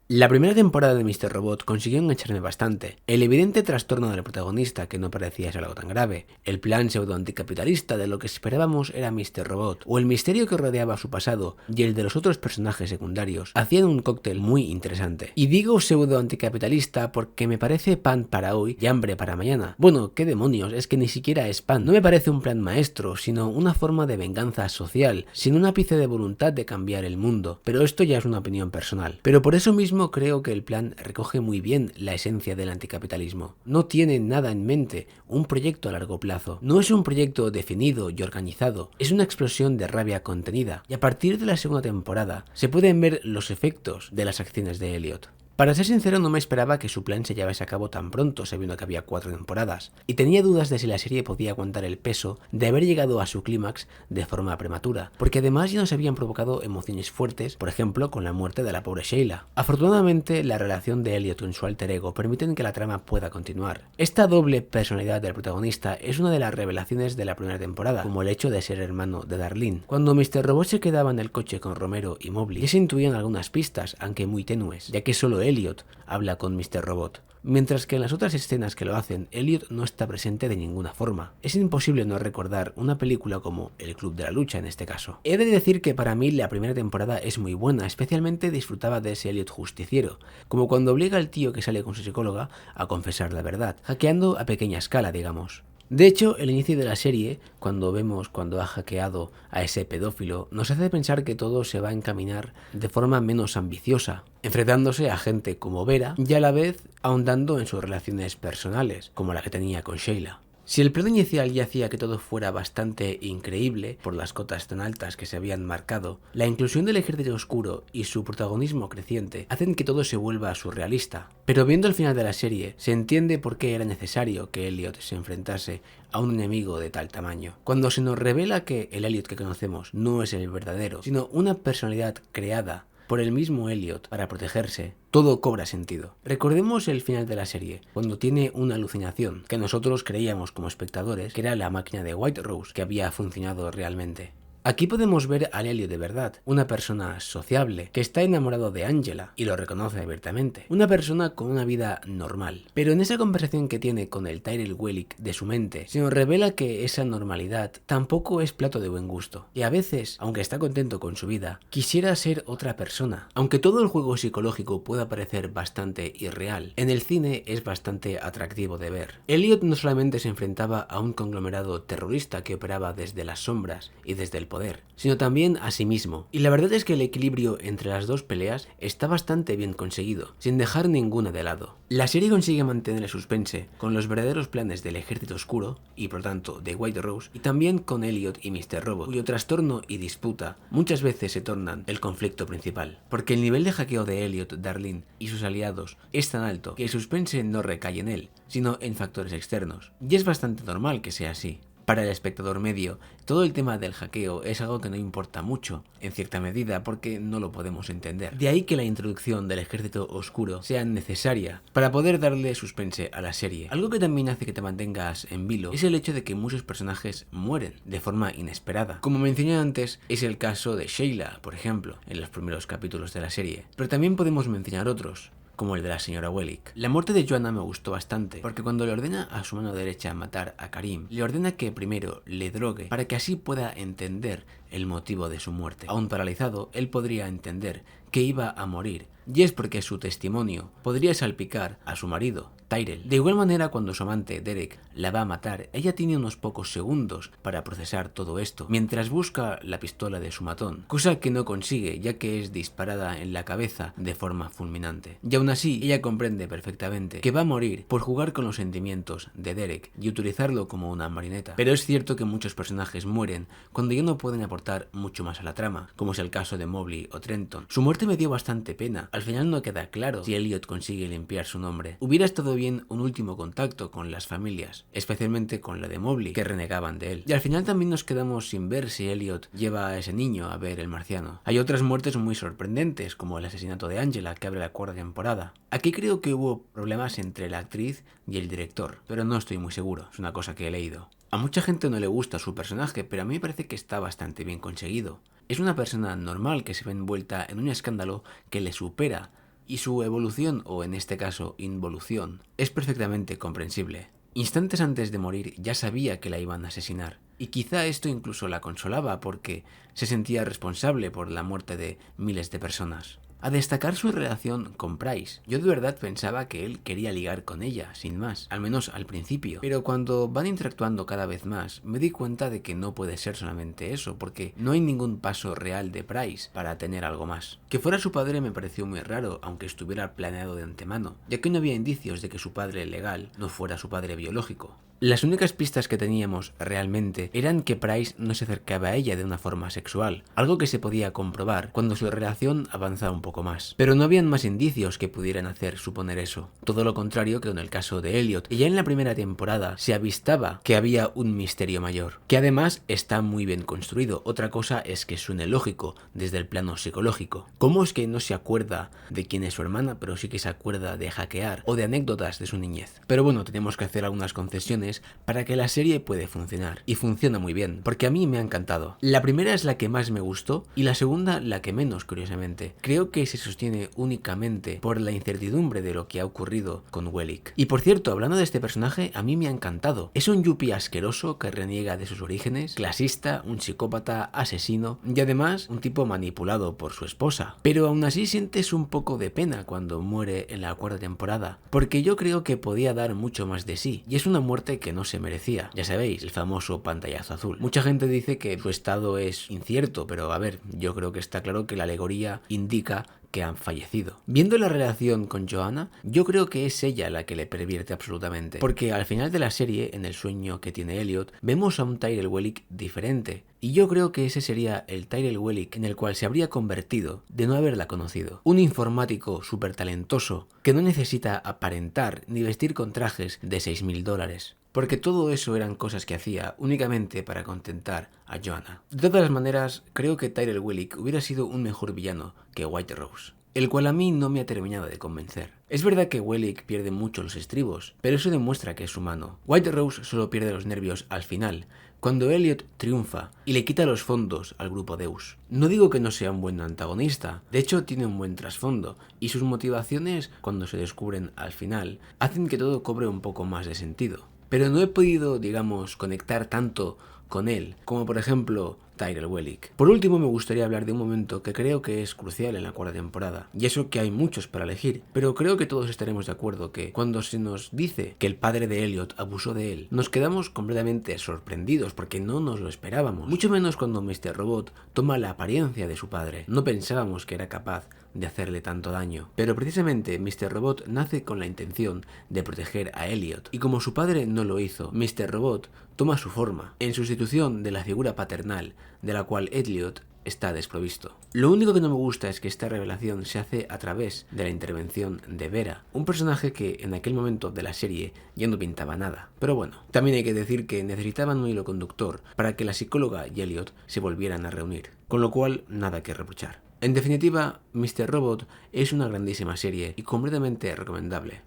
La primera temporada de Mr. Robot consiguió engancharme bastante. El evidente trastorno del protagonista, que no parecía ser algo tan grave, el plan pseudo-anticapitalista de lo que esperábamos era Mr. Robot, o el misterio que rodeaba su pasado y el de los otros personajes secundarios, hacían un cóctel muy interesante. Y digo pseudo-anticapitalista porque me parece pan para hoy y hambre para mañana. Bueno, qué demonios, es que ni siquiera es pan. No me parece un plan maestro, sino una forma de venganza social, sin un ápice de voluntad de cambiar el mundo. Pero esto ya es una opinión personal. Pero por eso mismo creo que el plan recoge muy bien la esencia del anticapitalismo. No tiene nada en mente, un proyecto a largo plazo. No es un proyecto definido y organizado, es una explosión de rabia contenida. Y a partir de la segunda temporada se pueden ver los efectos de las acciones de Elliot. Para ser sincero, no me esperaba que su plan se llevase a cabo tan pronto, sabiendo que había 4 temporadas, y tenía dudas de si la serie podía aguantar el peso de haber llegado a su clímax de forma prematura, porque además ya nos habían provocado emociones fuertes, por ejemplo con la muerte de la pobre Sheila. Afortunadamente, la relación de Elliot con su alter ego permiten que la trama pueda continuar. Esta doble personalidad del protagonista es una de las revelaciones de la primera temporada, como el hecho de ser hermano de Darlene. Cuando Mr. Robot se quedaba en el coche con Romero y Mobley, ya se intuían algunas pistas, aunque muy tenues, ya que solo Elliot habla con Mr. Robot, mientras que en las otras escenas que lo hacen, Elliot no está presente de ninguna forma. Es imposible no recordar una película como El Club de la Lucha en este caso. He de decir que para mí la primera temporada es muy buena, especialmente disfrutaba de ese Elliot justiciero, como cuando obliga al tío que sale con su psicóloga a confesar la verdad, hackeando a pequeña escala, digamos. De hecho, el inicio de la serie, cuando vemos cuando ha hackeado a ese pedófilo, nos hace pensar que todo se va a encaminar de forma menos ambiciosa, enfrentándose a gente como Vera y a la vez ahondando en sus relaciones personales, como la que tenía con Sheila. Si el plan inicial ya hacía que todo fuera bastante increíble por las cotas tan altas que se habían marcado, la inclusión del ejército oscuro y su protagonismo creciente hacen que todo se vuelva surrealista. Pero viendo el final de la serie, se entiende por qué era necesario que Elliot se enfrentase a un enemigo de tal tamaño. Cuando se nos revela que el Elliot que conocemos no es el verdadero, sino una personalidad creada por el mismo Elliot para protegerse, todo cobra sentido. Recordemos el final de la serie, cuando tiene una alucinación, que nosotros creíamos como espectadores que era la máquina de White Rose que había funcionado realmente. Aquí podemos ver a Elliot de verdad, una persona sociable, que está enamorado de Angela y lo reconoce abiertamente. Una persona con una vida normal. Pero en esa conversación que tiene con el Tyrell Wellick de su mente, se nos revela que esa normalidad tampoco es plato de buen gusto. Y a veces, aunque está contento con su vida, quisiera ser otra persona. Aunque todo el juego psicológico pueda parecer bastante irreal, en el cine es bastante atractivo de ver. Elliot no solamente se enfrentaba a un conglomerado terrorista que operaba desde las sombras y desde el poder, sino también a sí mismo. Y la verdad es que el equilibrio entre las dos peleas está bastante bien conseguido, sin dejar ninguna de lado. La serie consigue mantener el suspense con los verdaderos planes del ejército oscuro, y por tanto de White Rose, y también con Elliot y Mr. Robot, cuyo trastorno y disputa muchas veces se tornan el conflicto principal. Porque el nivel de hackeo de Elliot, Darlene y sus aliados es tan alto que el suspense no recae en él, sino en factores externos. Y es bastante normal que sea así. Para el espectador medio, todo el tema del hackeo es algo que no importa mucho, en cierta medida, porque no lo podemos entender. De ahí que la introducción del ejército oscuro sea necesaria para poder darle suspense a la serie. Algo que también hace que te mantengas en vilo es el hecho de que muchos personajes mueren de forma inesperada. Como mencioné antes, es el caso de Sheila, por ejemplo, en los primeros capítulos de la serie. Pero también podemos mencionar otros, como el de la señora Wellick. La muerte de Joanna me gustó bastante, porque cuando le ordena a su mano derecha matar a Karim, le ordena que primero le drogue para que así pueda entender el motivo de su muerte. Aún paralizado, él podría entender que iba a morir, y es porque su testimonio podría salpicar a su marido, Tyrell. De igual manera, cuando su amante, Derek, la va a matar, ella tiene unos pocos segundos para procesar todo esto, mientras busca la pistola de su matón, cosa que no consigue, ya que es disparada en la cabeza de forma fulminante. Y aún así, ella comprende perfectamente que va a morir por jugar con los sentimientos de Derek y utilizarlo como una marioneta. Pero es cierto que muchos personajes mueren cuando ya no pueden aportar mucho más a la trama, como es el caso de Mobley o Trenton. Su muerte me dio bastante pena. Al final no queda claro si Elliot consigue limpiar su nombre. Hubiera estado bien un último contacto con las familias, especialmente con la de Mobley, que renegaban de él. Y al final también nos quedamos sin ver si Elliot lleva a ese niño a ver El Marciano. Hay otras muertes muy sorprendentes, como el asesinato de Angela, que abre la cuarta temporada. Aquí creo que hubo problemas entre la actriz y el director, pero no estoy muy seguro, es una cosa que he leído. A mucha gente no le gusta su personaje, pero a mí me parece que está bastante bien conseguido. Es una persona normal que se ve envuelta en un escándalo que le supera y su evolución, o en este caso involución, es perfectamente comprensible. Instantes antes de morir ya sabía que la iban a asesinar, y quizá esto incluso la consolaba porque se sentía responsable por la muerte de miles de personas. A destacar su relación con Price. Yo de verdad pensaba que él quería ligar con ella, sin más, al menos al principio. Pero cuando van interactuando cada vez más, me di cuenta de que no puede ser solamente eso, porque no hay ningún paso real de Price para tener algo más. Que fuera su padre me pareció muy raro, aunque estuviera planeado de antemano, ya que no había indicios de que su padre legal no fuera su padre biológico. Las únicas pistas que teníamos realmente eran que Price no se acercaba a ella de una forma sexual, algo que se podía comprobar cuando su relación avanzaba un poco más. Pero no habían más indicios que pudieran hacer suponer eso. Todo lo contrario que en el caso de Elliot, y ya en la primera temporada se avistaba que había un misterio mayor, que además está muy bien construido. Otra cosa es que suene lógico desde el plano psicológico. ¿Cómo es que no se acuerda de quién es su hermana, pero sí que se acuerda de hackear o de anécdotas de su niñez? Pero bueno, tenemos que hacer algunas concesiones para que la serie puede funcionar, y funciona muy bien, porque a mí me ha encantado. La primera es la que más me gustó y la segunda la que menos, curiosamente. Creo que se sostiene únicamente por la incertidumbre de lo que ha ocurrido con Wellick. Y por cierto, hablando de este personaje, a mí me ha encantado. Es un yuppie asqueroso que reniega de sus orígenes, clasista, un psicópata, asesino y además un tipo manipulado por su esposa. Pero aún así sientes un poco de pena cuando muere en la cuarta temporada, porque yo creo que podía dar mucho más de sí, y es una muerte que no se merecía. Ya sabéis, el famoso pantallazo azul. Mucha gente dice que su estado es incierto, pero a ver, yo creo que está claro que la alegoría indica que han fallecido. Viendo la relación con Joanna, yo creo que es ella la que le pervierte absolutamente, porque al final de la serie, en el sueño que tiene Elliot, vemos a un Tyrell Wellick diferente, y yo creo que ese sería el Tyrell Wellick en el cual se habría convertido de no haberla conocido. Un informático súper talentoso que no necesita aparentar ni vestir con trajes de $6.000. Porque todo eso eran cosas que hacía únicamente para contentar a Joanna. De todas maneras, creo que Tyrell Wellick hubiera sido un mejor villano que White Rose, el cual a mí no me ha terminado de convencer. Es verdad que Wellick pierde mucho los estribos, pero eso demuestra que es humano. White Rose solo pierde los nervios al final, cuando Elliot triunfa y le quita los fondos al grupo Deus. No digo que no sea un buen antagonista, de hecho tiene un buen trasfondo, y sus motivaciones, cuando se descubren al final, hacen que todo cobre un poco más de sentido. Pero no he podido, digamos, conectar tanto con él, como por ejemplo Tyrell Wellick. Por último, me gustaría hablar de un momento que creo que es crucial en la cuarta temporada, y eso que hay muchos para elegir, pero creo que todos estaremos de acuerdo que cuando se nos dice que el padre de Elliot abusó de él, nos quedamos completamente sorprendidos porque no nos lo esperábamos, mucho menos cuando Mr. Robot toma la apariencia de su padre. No pensábamos que era capaz de hacerle tanto daño, pero precisamente Mr. Robot nace con la intención de proteger a Elliot, y como su padre no lo hizo, Mr. Robot toma su forma, en sustitución de la figura paternal de la cual Elliot está desprovisto. Lo único que no me gusta es que esta revelación se hace a través de la intervención de Vera, un personaje que en aquel momento de la serie ya no pintaba nada. Pero bueno, también hay que decir que necesitaban un hilo conductor para que la psicóloga y Elliot se volvieran a reunir, con lo cual nada que reprochar. En definitiva, Mr. Robot es una grandísima serie y completamente recomendable.